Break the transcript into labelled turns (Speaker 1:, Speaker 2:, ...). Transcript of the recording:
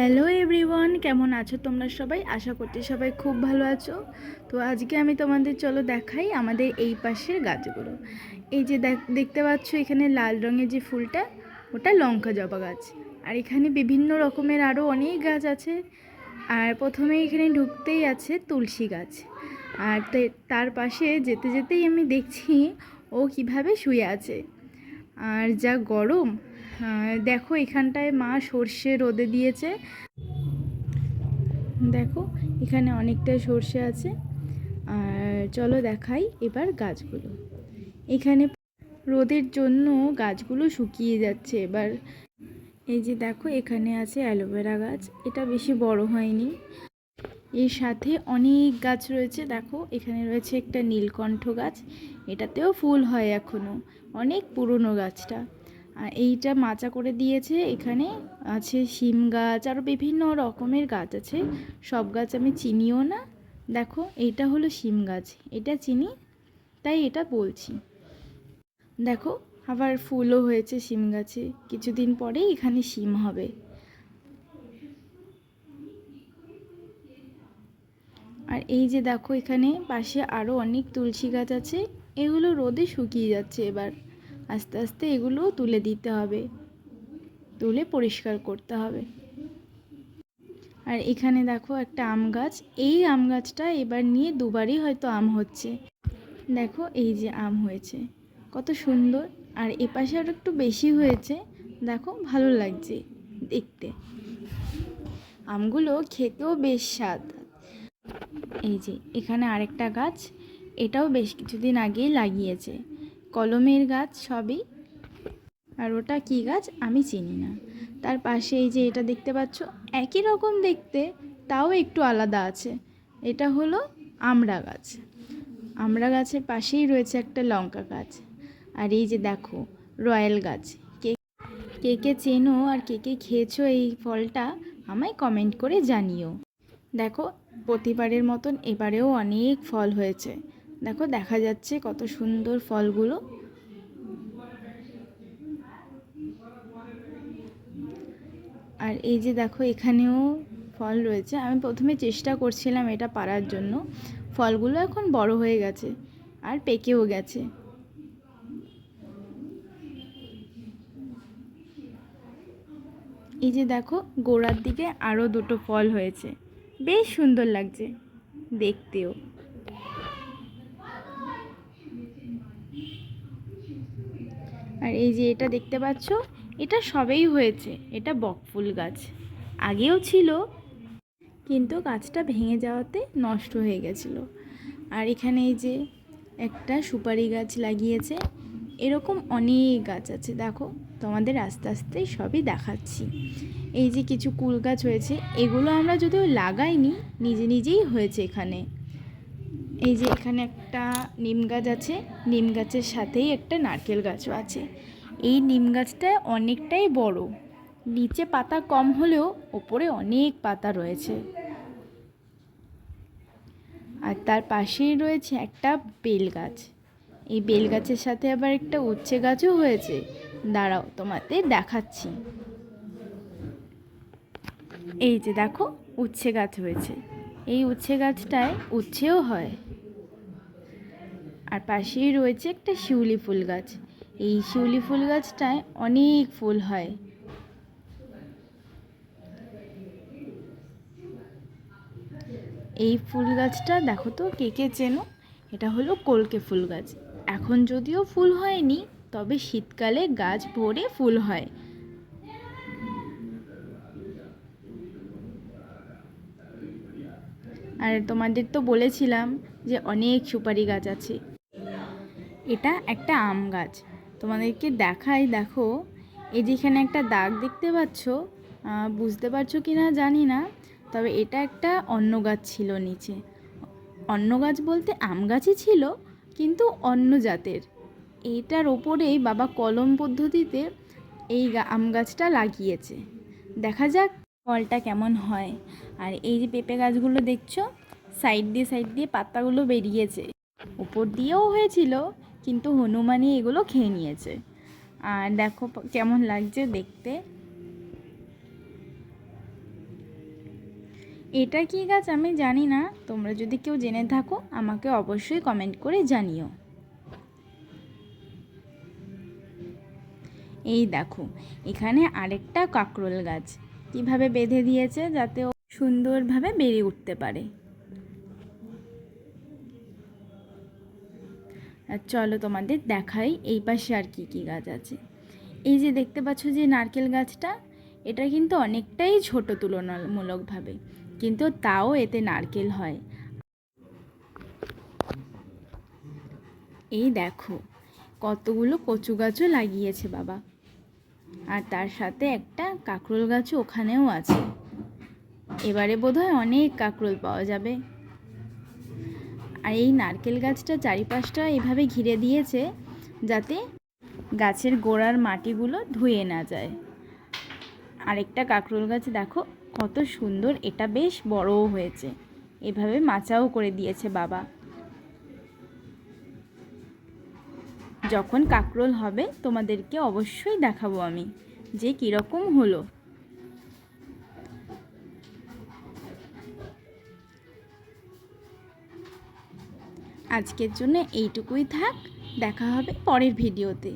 Speaker 1: Hello everyone, কেমন আছো তোমরা সবাই? আশা করছি সবাই খুব ভালো আছো। তো আজকে আমি তোমাদের চলো দেখাই আমাদের এই পাশের গাছগুলো। এই যে দেখতে পাচ্ছ এখানে লাল রঙের যে ফুলটা, ওটা লঙ্কা জবা গাছ। আর এখানে বিভিন্ন রকমের আরও অনেক গাছ আছে। আর প্রথমে এখানে ঢুকতেই আছে তুলসী গাছ। আর তার পাশে যেতে যেতেই আমি দেখছি ও কিভাবে শুয়ে আছে। আর যা গরম, দেখো এখানটায় মা সর্ষে রোদে দিয়েছে। দেখো এখানে অনেকটা সর্ষে আছে। আর চলো দেখাই এবার গাছগুলো। এখানে রোদের জন্য গাছগুলো শুকিয়ে যাচ্ছে এবার। এই যে দেখো এখানে আছে অ্যালোভেরা গাছ, এটা বেশি বড় হয়নি। এর সাথে অনেক গাছ রয়েছে। দেখো এখানে রয়েছে একটা নীলকণ্ঠ গাছ, এটাতেও ফুল হয় এখনও, অনেক পুরনো গাছটা। আর এইটা মাচা করে দিয়েছে। এখানে আছে শিম গাছ, আরও বিভিন্ন রকমের গাছ আছে। সব গাছ আমি চিনিও না। দেখো এইটা হলো শিম গাছ, এটা চিনি তাই এটা বলছি। দেখো আবার ফুলও হয়েছে শিম গাছে, কিছুদিন পরেই এখানে শিম হবে। আর এই যে দেখো এখানে পাশে আরও অনেক তুলসী গাছ আছে। এগুলো রোদে শুকিয়ে যাচ্ছে এবার, আস্তে আস্তে এগুলো তুলে দিতে হবে, তুলে পরিষ্কার করতে হবে। আর এখানে দেখো একটা আম গাছ, এই আম গাছটা এবার নিয়ে দুবারই হয়তো আম হচ্ছে। দেখো এই যে আম হয়েছে, কত সুন্দর। আর এপাশে আরও একটু বেশি হয়েছে, দেখো ভালো লাগছে দেখতে। আমগুলো খেতেও বেশ স্বাদ। এই যে এখানে আরেকটা গাছ, এটাও বেশ কিছুদিন আগেই লাগিয়েছে, কলমের গাছ সবই। আর ওটা কী গাছ আমি চিনি না। তার পাশে এই যে এটা দেখতে পাচ্ছ, একই রকম দেখতে, তাও একটু আলাদা আছে। এটা হলো আমড়া গাছ। আমড়া গাছের পাশেই রয়েছে একটা লঙ্কা গাছ। আর এই যে দেখো রয়্যাল গাছ। কে কে কে চেনো আর কে কে খেয়েছো এই ফলটা, আমায় কমেন্ট করে জানিও। দেখো প্রতিবারের মতন এবারেও অনেক ফল হয়েছে। দেখো দেখা যাচ্ছে কত সুন্দর ফলগুলো। আর এই যে দেখো এখানেও ফল রয়েছে। আমি প্রথমে চেষ্টা করছিলাম এটা পারার জন্য, ফলগুলো এখন বড় হয়ে গেছে আর পেকেও গেছে। এই যে দেখো গোড়ার দিকে আরও দুটো ফল হয়েছে, বেশ সুন্দর লাগছে দেখতেও। আর এই যে এটা দেখতে পাচ্ছ, এটা সবেই হয়েছে, এটা বকফুল গাছ। আগেও ছিল কিন্তু গাছটা ভেঙে যাওয়াতে নষ্ট হয়ে গেছিলো। আর এখানে এই যে একটা সুপারি গাছ লাগিয়েছে। এরকম অনেক গাছ আছে, দেখো তোমাদের আস্তে আস্তে সবই দেখাচ্ছি। এই যে কিছু কুল গাছ হয়েছে, এগুলো আমরা যদিও লাগাইনি, নিজে নিজেই হয়েছে এখানে। এই যে এখানে একটা নিম গাছ আছে, নিম গাছের সাথেই একটা নারকেল গাছও আছে। এই নিম গাছটা অনেকটাই বড়, নিচে পাতা কম হলেও ওপরে অনেক পাতা রয়েছে। আর তার পাশেই রয়েছে একটা বেল গাছ। এই বেল গাছের সাথে আবার একটা উচ্ছে গাছও হয়েছে, দাঁড়াও তোমাদের দেখাচ্ছি। এই যে দেখো উচ্ছে গাছ হয়েছে, এই উচ্ছে গাছটায় উচ্ছেও হয়। আর পাশেই রয়েছে একটা শিউলি ফুল গাছ, এই শিউলি ফুল গাছটায় অনেক ফুল হয়। এই ফুল গাছটা দেখো তো কে কে চেনো, এটা হলো কলকে ফুল গাছ। এখন যদিও ফুল হয়নি, তবে শীতকালে গাছ ভরে ফুল হয়। আর তোমাদের তো বলেছিলাম যে অনেক সুপারি গাছ আছে। এটা একটা আম গাছ, তোমাদেরকে দেখাই। দেখো এই যেখানে একটা দাগ দেখতে পাচ্ছ, বুঝতে পারছো কি না জানি না, তবে এটা একটা অন্য গাছ ছিল নিচে। অন্য গাছ বলতে আম গাছই ছিল, কিন্তু অন্য জাতের। এইটার ওপরেই বাবা কলম পদ্ধতিতে এই আম গাছটা লাগিয়েছে। দেখা যাক ফলটা কেমন হয়। আর এই যে পেঁপে গাছগুলো দেখছো, সাইড দিয়ে পাতাগুলো বেরিয়েছে। উপর দিয়েও হয়েছিল, কিন্তু হনুমানই এগুলো খেয়ে নিয়েছে। আর দেখো কেমন লাগছে দেখতে। এটা কি গাছ আমি জানি না, তোমরা যদি কেউ জেনে থাকো আমাকে অবশ্যই কমেন্ট করে জানিও। এই দেখো এখানে আরেকটা কাঁকরোল গাছ কিভাবে বেঁধে দিয়েছে যাতে ও সুন্দরভাবে বেড়ে উঠতে পারে। আর চলো তোমাদের দেখাই এই পাশে আর কি কি গাছ আছে। এই যে দেখতে পাচ্ছ যে নারকেল গাছটা, এটা কিন্তু অনেকটাই ছোট তুলনামূলকভাবে, কিন্তু তাও এতে নারকেল হয়। এই দেখো কতগুলো কচু গাছও লাগিয়েছে বাবা, আর তার সাথে একটা কাঁকরোল গাছও ওখানেও আছে। এবারে বোধহয় অনেক কাঁকরোল পাওয়া যাবে। আর এই নারকেল গাছটা চারিপাশটা এভাবে ঘিরে দিয়েছে যাতে গাছের গোড়ার মাটিগুলো ধুয়ে না যায়। আরেকটা কাঁকরোল গাছ দেখো কত সুন্দর, এটা বেশ বড়ও হয়েছে, এভাবে মাচাও করে দিয়েছে বাবা। যখন কাঁকরোল হবে তোমাদেরকে অবশ্যই দেখাবো আমি যে কীরকম হলো। আজকের জন্য এইটুকুই থাক, দেখা হবে পরের ভিডিওতে।